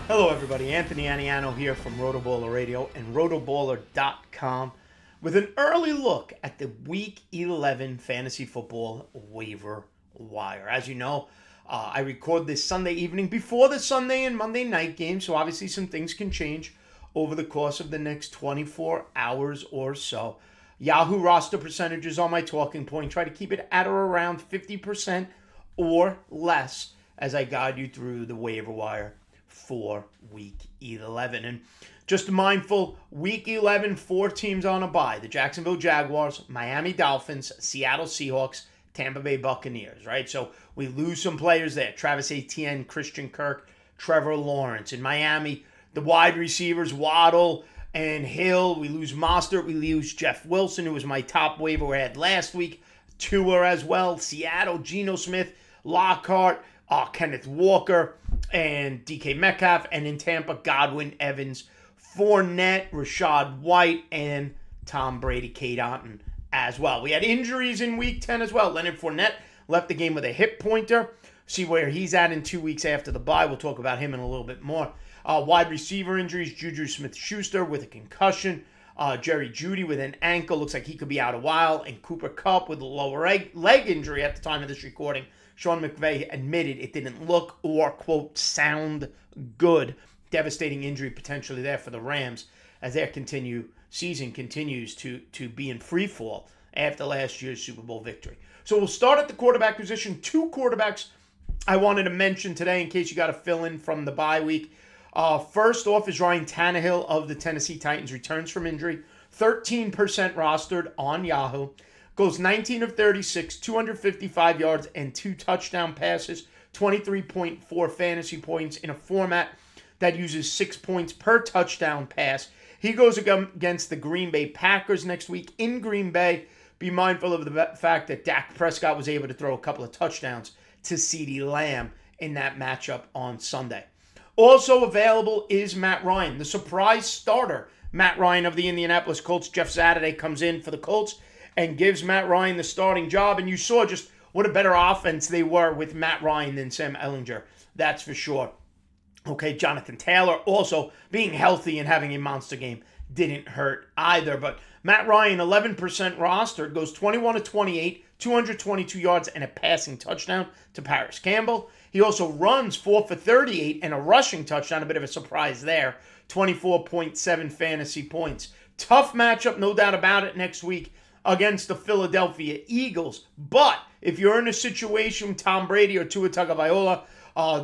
Hello everybody, Anthony Aniano here from RotoBaller Radio and RotoBaller.com with an early look at the Week 11 Fantasy Football Waiver Wire. As you know, I record this Sunday evening before the Sunday and Monday night game, so obviously some things can change over the course of the next 24 hours or so. Yahoo roster percentages are my talking point. Try to keep it at or around 50% or less as I guide you through the waiver wire for Week 11. And just mindful, Week 11, 4 teams on a bye. The Jacksonville Jaguars, Miami Dolphins, Seattle Seahawks, Tampa Bay Buccaneers, right? So we lose some players there. Travis Etienne, Christian Kirk, Trevor Lawrence. In Miami, the wide receivers, Waddle and Hill. We lose Mostert. We lose Jeff Wilson, who was my top waiver I had last week. Tua as well. Seattle, Geno Smith, Lockhart, Kenneth Walker, and DK Metcalf. And in Tampa, Godwin, Evans, Fournette, Rashad White, and Tom Brady, Kate Otten as well. We had injuries in Week 10 as well. Leonard Fournette left the game with a hip pointer. See where he's at in 2 weeks after the bye. We'll talk about him in a little bit more. Wide receiver injuries, Juju Smith-Schuster with a concussion. Jerry Jeudy with an ankle. Looks like he could be out a while. And Cooper Kupp with a lower leg injury at the time of this recording. Sean McVay admitted it didn't look or, quote, sound good. Devastating injury potentially there for the Rams as their season continues to be in free fall after last year's Super Bowl victory. So we'll start at the quarterback position. 2 quarterbacks I wanted to mention today in case you got to fill in from the bye week. First off is Ryan Tannehill of the Tennessee Titans, returns from injury. 13% rostered on Yahoo. Goes 19 of 36, 255 yards, and 2 touchdown passes. 23.4 fantasy points in a format that uses 6 points per touchdown pass. He goes against the Green Bay Packers next week in Green Bay. Be mindful of the fact that Dak Prescott was able to throw a couple of touchdowns to CeeDee Lamb in that matchup on Sunday. Also available is Matt Ryan, the surprise starter. Matt Ryan of the Indianapolis Colts. Jeff Saturday comes in for the Colts and gives Matt Ryan the starting job. And you saw just what a better offense they were with Matt Ryan than Sam Ehlinger. That's for sure. Okay, Jonathan Taylor also being healthy and having a monster game didn't hurt either. But Matt Ryan, 11% rostered, goes 21 of 28, 222 yards and a passing touchdown to Paris Campbell. He also runs 4 for 38 and a rushing touchdown, a bit of a surprise there. 24.7 fantasy points. Tough matchup, no doubt about it, next week against the Philadelphia Eagles. But if you're in a situation with Tom Brady or Tua Tagovailoa,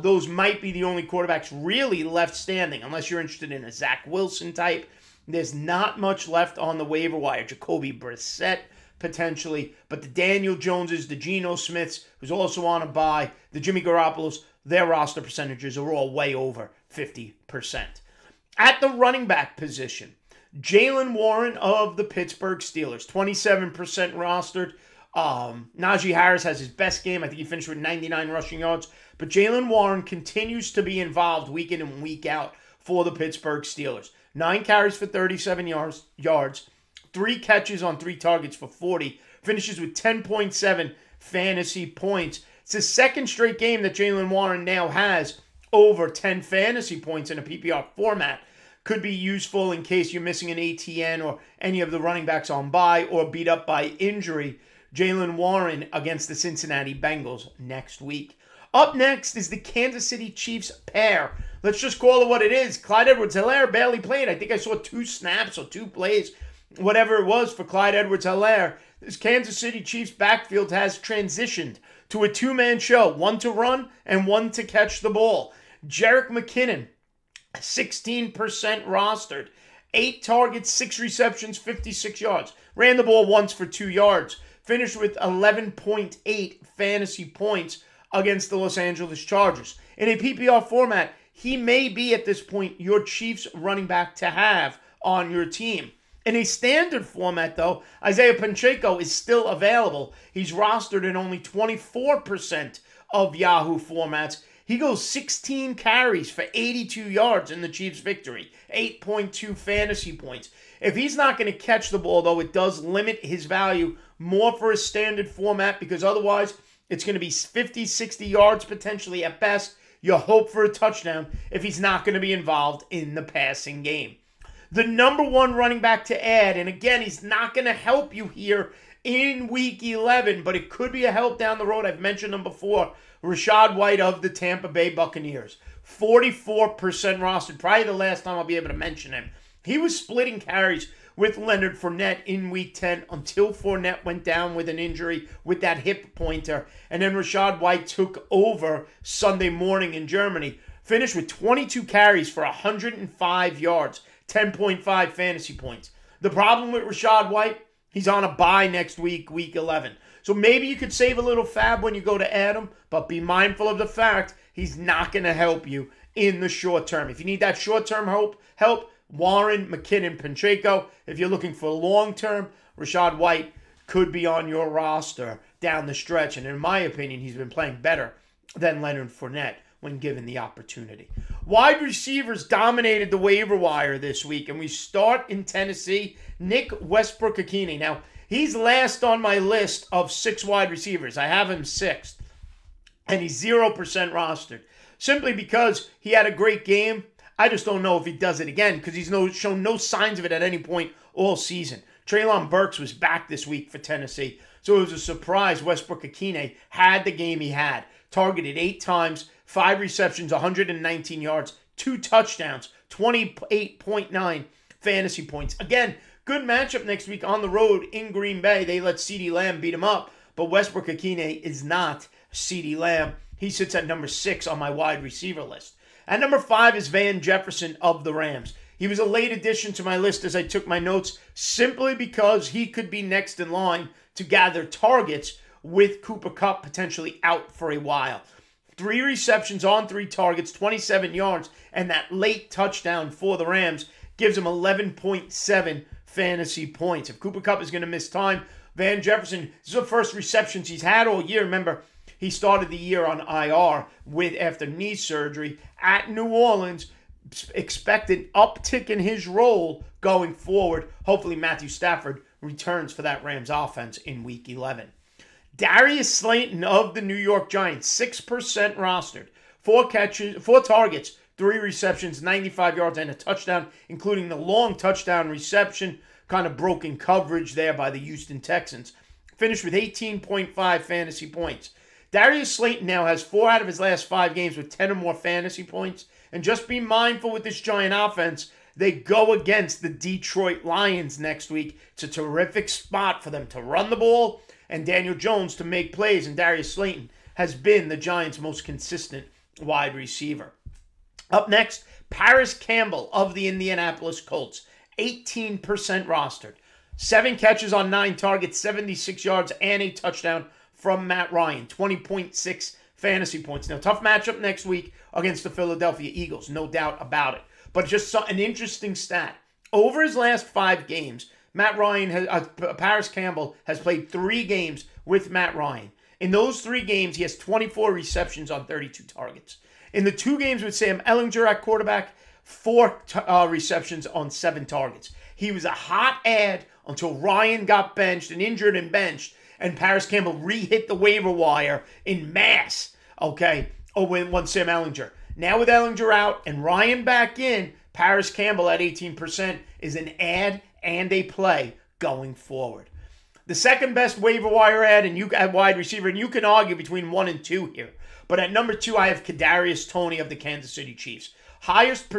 those might be the only quarterbacks really left standing, unless you're interested in a Zach Wilson type. There's not much left on the waiver wire. Jacoby Brissett, potentially. But the Daniel Joneses, the Geno Smiths, who's also on a bye, the Jimmy Garoppolos, their roster percentages are all way over 50%. At the running back position, Jaylen Warren of the Pittsburgh Steelers, 27% rostered. Najee Harris has his best game. I think he finished with 99 rushing yards. But Jaylen Warren continues to be involved week in and week out for the Pittsburgh Steelers. 9 carries for 37 yards, 3 catches on 3 targets for 40, finishes with 10.7 fantasy points. It's the second straight game that Jaylen Warren now has over 10 fantasy points in a PPR format. Could be useful in case you're missing an ATN or any of the running backs on bye or beat up by injury. Jaylen Warren against the Cincinnati Bengals next week. Up next is the Kansas City Chiefs pair. Let's just call it what it is. Clyde Edwards-Helaire barely played. I think I saw 2 snaps or 2 plays, whatever it was for Clyde Edwards-Helaire. This Kansas City Chiefs backfield has transitioned to a 2-man show, 1 to run and 1 to catch the ball. Jerick McKinnon, 16% rostered, 8 targets, 6 receptions, 56 yards. Ran the ball once for 2 yards. Finished with 11.8 fantasy points against the Los Angeles Chargers. In a PPR format, he may be at this point your Chiefs running back to have on your team. In a standard format, though, Isaiah Pacheco is still available. He's rostered in only 24% of Yahoo formats. He goes 16 carries for 82 yards in the Chiefs' victory, 8.2 fantasy points. If he's not going to catch the ball, though, it does limit his value more for a standard format because otherwise it's going to be 50, 60 yards potentially at best. You hope for a touchdown if he's not going to be involved in the passing game. The number one running back to add, and again, he's not going to help you here in Week 11, but it could be a help down the road. I've mentioned him before. Rachaad White of the Tampa Bay Buccaneers. 44% rostered. Probably the last time I'll be able to mention him. He was splitting carries with Leonard Fournette in Week 10 until Fournette went down with an injury with that hip pointer. And then Rachaad White took over Sunday morning in Germany. Finished with 22 carries for 105 yards. 10.5 fantasy points. The problem with Rachaad White, he's on a bye next week, Week 11. So maybe you could save a little fab when you go to add him, but be mindful of the fact he's not going to help you in the short term. If you need that short-term help, Warren, McKinnon, Pacheco. If you're looking for long-term, Rachaad White could be on your roster down the stretch. And in my opinion, he's been playing better than Leonard Fournette when given the opportunity. Wide receivers dominated the waiver wire this week, and we start in Tennessee. Nick Westbrook-Ikhine. Now, he's last on my list of 6 wide receivers. I have him 6th, and he's 0% rostered. Simply because he had a great game. I just don't know if he does it again because he's shown no signs of it at any point all season. Treylon Burks was back this week for Tennessee, so it was a surprise Westbrook-Ikhine had the game he had. Targeted 8 times, 5 receptions, 119 yards, 2 touchdowns, 28.9 fantasy points. Again, good matchup next week on the road in Green Bay. They let CeeDee Lamb beat him up, but Westbrook-Ikhine is not CeeDee Lamb. He sits at number 6 on my wide receiver list. At number 5 is Van Jefferson of the Rams. He was a late addition to my list as I took my notes simply because he could be next in line to gather targets with Cooper Kupp potentially out for a while. 3 receptions on 3 targets, 27 yards, and that late touchdown for the Rams gives him 11.7 fantasy points. If Cooper Kupp is going to miss time, Van Jefferson, this is the first receptions he's had all year. Remember, he started the year on IR after knee surgery at New Orleans. Expect an uptick in his role going forward. Hopefully Matthew Stafford returns for that Rams offense in Week 11. Darius Slayton of the New York Giants, 6% rostered. 4 targets, 3 receptions, 95 yards, and a touchdown, including the long touchdown reception, kind of broken coverage there by the Houston Texans. Finished with 18.5 fantasy points. Darius Slayton now has 4 out of his last 5 games with 10 or more fantasy points. And just be mindful with this Giant offense, they go against the Detroit Lions next week. It's a terrific spot for them to run the ball and Daniel Jones to make plays, and Darius Slayton has been the Giants' most consistent wide receiver. Up next, Paris Campbell of the Indianapolis Colts, 18% rostered. 7 catches on 9 targets, 76 yards, and a touchdown from Matt Ryan, 20.6 fantasy points. Now, tough matchup next week against the Philadelphia Eagles, no doubt about it. But just an interesting stat. Over his last 5 games, Paris Campbell has played 3 games with Matt Ryan. In those 3 games, he has 24 receptions on 32 targets. In the 2 games with Sam Ehlinger at quarterback, 4 receptions on 7 targets. He was a hot add until Ryan got benched and injured and benched, and Paris Campbell re-hit the waiver wire in mass, okay, when Sam Ehlinger. Now with Ehlinger out and Ryan back in, Paris Campbell at 18% is an add and a play going forward. The second best waiver wire add at wide receiver, and you can argue between 1 and 2 here. But at number 2, I have Kadarius Toney of the Kansas City Chiefs. Highest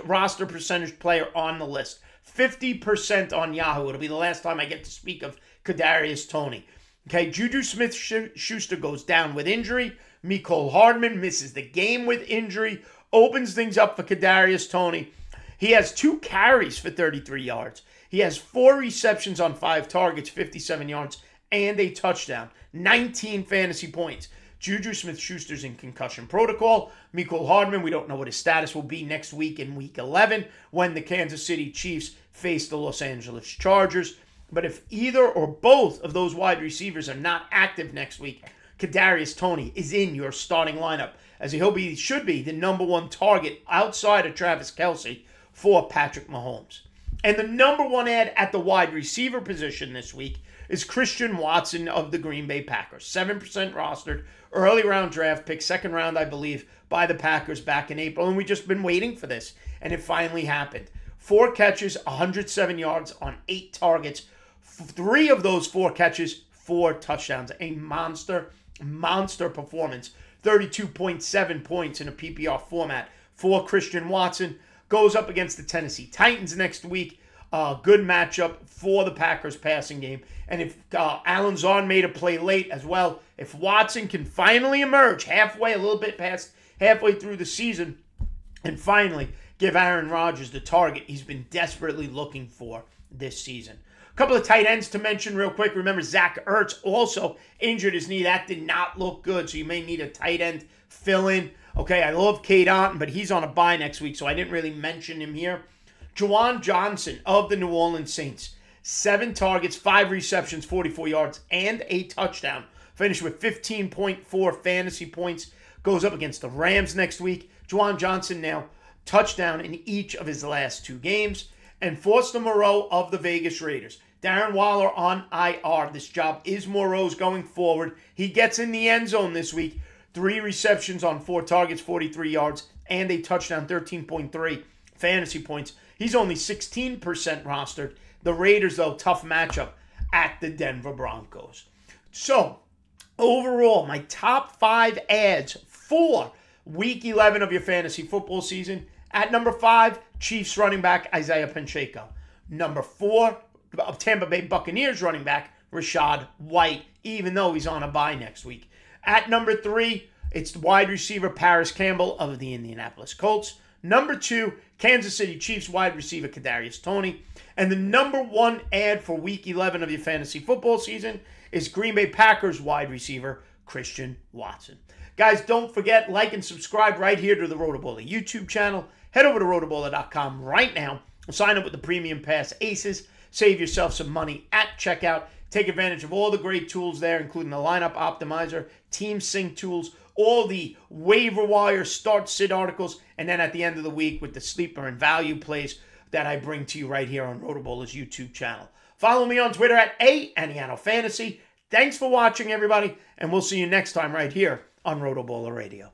roster percentage player on the list. 50% on Yahoo. It'll be the last time I get to speak of Kadarius Toney. Okay, Juju Smith-Schuster goes down with injury. Mecole Hardman misses the game with injury. Opens things up for Kadarius Toney. He has 2 carries for 33 yards. He has 4 receptions on 5 targets, 57 yards, and a touchdown. 19 fantasy points. Juju Smith-Schuster's in concussion protocol. Mecole Hardman, we don't know what his status will be next week in Week 11 when the Kansas City Chiefs face the Los Angeles Chargers. But if either or both of those wide receivers are not active next week, Kadarius Toney is in your starting lineup, as he should be the number 1 target outside of Travis Kelce for Patrick Mahomes. And the number 1 ad at the wide receiver position this week is Christian Watson of the Green Bay Packers. 7% rostered. early round draft pick, second round, I believe, by the Packers back in April. And we've just been waiting for this. And it finally happened. 4 catches, 107 yards on 8 targets. 3 of those 4 catches, 4 touchdowns. A monster performance. 32.7 points in a PPR format for Christian Watson. Goes up against the Tennessee Titans next week. Good matchup for the Packers passing game. And if Alan Zahn made a play late as well, if Watson can finally emerge halfway, a little bit past halfway through the season, and finally give Aaron Rodgers the target he's been desperately looking for this season. A couple of tight ends to mention real quick. Remember, Zach Ertz also injured his knee. That did not look good, so you may need a tight end fill-in. Okay, I love Cade Otton, but he's on a bye next week, so I didn't really mention him here. Juwan Johnson of the New Orleans Saints. 7 targets, 5 receptions, 44 yards, and a touchdown. Finished with 15.4 fantasy points. Goes up against the Rams next week. Juwan Johnson now touchdown in each of his last 2 games. And Foster Moreau of the Vegas Raiders. Darren Waller on IR. This job is Moreau's going forward. He gets in the end zone this week. 3 receptions on 4 targets, 43 yards, and a touchdown, 13.3 fantasy points. He's only 16% rostered. The Raiders, though, tough matchup at the Denver Broncos. So, overall, my top 5 ads for Week 11 of your fantasy football season. At number 5, Chiefs running back Isaiah Pacheco. Number 4, Tampa Bay Buccaneers running back Rachaad White, even though he's on a bye next week. At number 3, it's wide receiver Paris Campbell of the Indianapolis Colts. Number 2, Kansas City Chiefs wide receiver Kadarius Toney. And the number 1 ad for Week 11 of your fantasy football season is Green Bay Packers wide receiver Christian Watson. Guys, don't forget, like and subscribe right here to the RotoBaller YouTube channel. Head over to RotoBaller.com right now. Sign up with the Premium Pass Aces. Save yourself some money at checkout. Take advantage of all the great tools there, including the lineup optimizer, team sync tools, all the waiver wire start-sit articles, and then at the end of the week with the sleeper and value plays that I bring to you right here on RotoBaller's YouTube channel. Follow me on Twitter at @AnianoFantasy. Thanks for watching, everybody, and we'll see you next time right here on RotoBaller Radio.